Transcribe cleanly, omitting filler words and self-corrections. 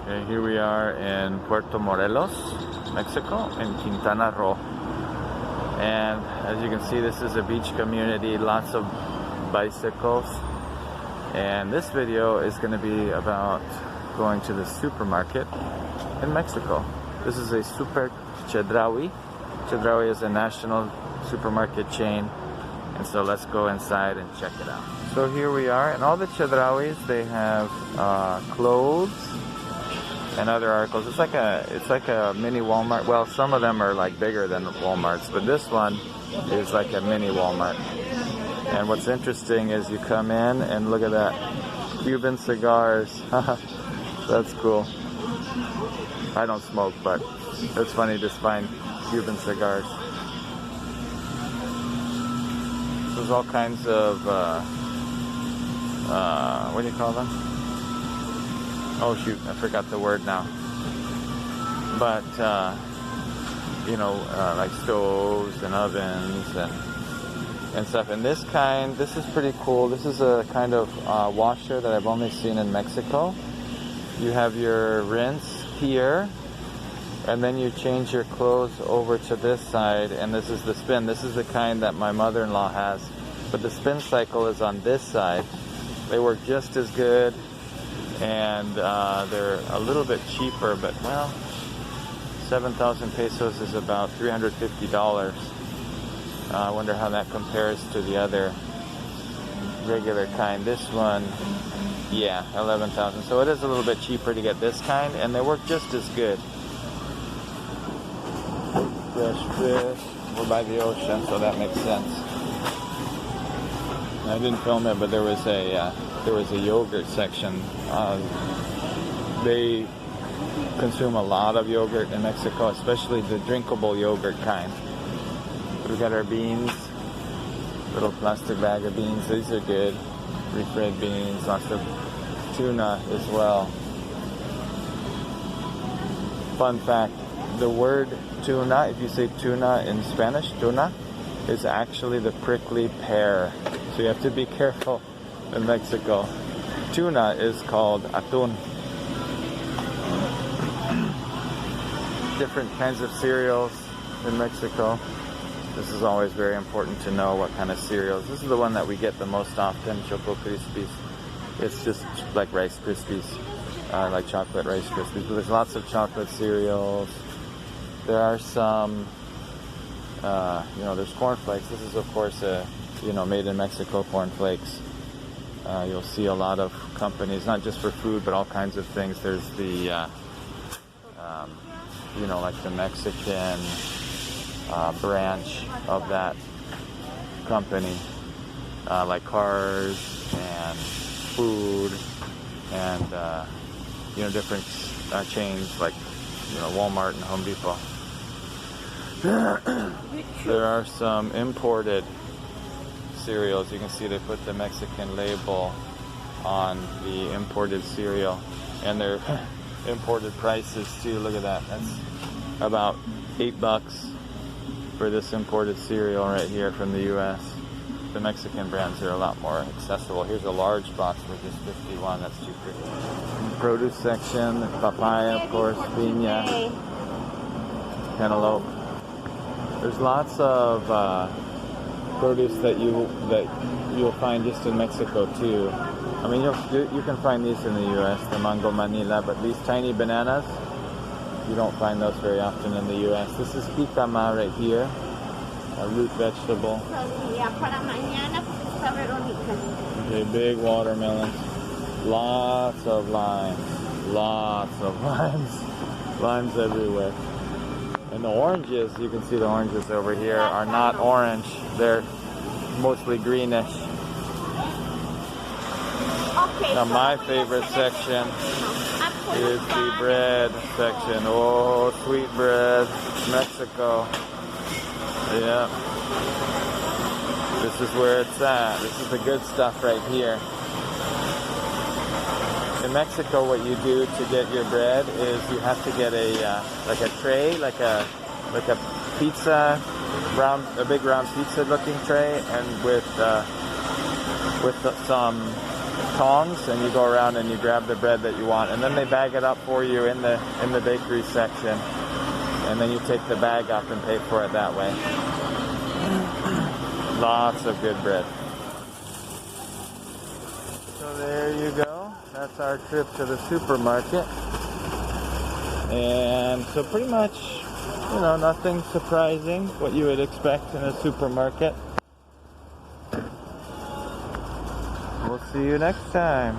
Okay, here we are in Puerto Morelos, Mexico, in Quintana Roo. And as you can see, this is a beach community, lots of bicycles. And this video is going to be about going to the supermarket in Mexico. This is a Super Chedraui. Chedraui is a national supermarket chain. And so let's go inside and check it out. So here we are, and all the Chedrauis, they have clothes and other articles. It's like a mini Walmart. Well, some of them are like bigger than Walmart's, but this one is like a mini Walmart. And what's interesting is you come in and look at that, Cuban cigars. That's cool. I don't smoke, but it's funny to find Cuban cigars. There's all kinds of what do you call them? Oh shoot, I forgot the word now. But you know, like stoves and ovens and stuff. And this is pretty cool. This is a kind of washer that I've only seen in Mexico. You have your rinse here, and then you change your clothes over to this side, and this is the spin. This is the kind that my mother-in-law has, but the spin cycle is on this side. They work just as good, and they're a little bit cheaper, but well, 7,000 pesos is about $350. I wonder how that compares to the other regular kind. This one, yeah, 11,000. So it is a little bit cheaper to get this kind, and they work just as good. Fresh fish. We're by the ocean, so that makes sense. I didn't film it, but there was a yogurt section. They consume a lot of yogurt in Mexico, especially the drinkable yogurt kind. We got our beans, little plastic bag of beans. These are good. Refried beans, lots of tuna as well. Fun fact, the word tuna, if you say tuna in Spanish, tuna, is actually the prickly pear. So you have to be careful in Mexico. Tuna is called atún. Different kinds of cereals in Mexico. This is always very important to know what kind of cereals. This is the one that we get the most often, Choco Krispies. It's just like Rice Krispies, like chocolate Rice Krispies. But there's lots of chocolate cereals. There are some, there's cornflakes. This is, of course, made in Mexico cornflakes. You'll see a lot of companies, not just for food, but all kinds of things. There's the, like the Mexican branch of that company, like cars and food and, different chains like, Walmart and Home Depot. There are some imported cereals. You can see they put the Mexican label on the imported cereal, and they're imported prices too. Look at that. That's about $8 for this imported cereal right here from the US. The Mexican brands are a lot more accessible. Here's a large box for just $51. That's cheaper. Produce section, papaya, of course, piña, cantaloupe. There's lots of produce that you'll find just in Mexico too. I mean, you can find these in the US, the mango manila, but these tiny bananas, you don't find those very often in the US. This is jicama right here, a root vegetable. Okay, big watermelons. Lots of limes. Limes everywhere. And the oranges, you can see the oranges over here, are not orange. They're mostly greenish. Now my favorite section is the bread section. Oh, sweet bread, Mexico. Yeah. This is where it's at. This is the good stuff right here. In Mexico, what you do to get your bread is you have to get a tray, like a pizza, a big round pizza looking tray, and with some tongs, and you go around and you grab the bread that you want, and then they bag it up for you in the bakery section, and then you take the bag up and pay for it that way. Lots of good bread. So there you go. That's our trip to the supermarket. And so pretty much, you know, nothing surprising, what you would expect in a supermarket. We'll see you next time.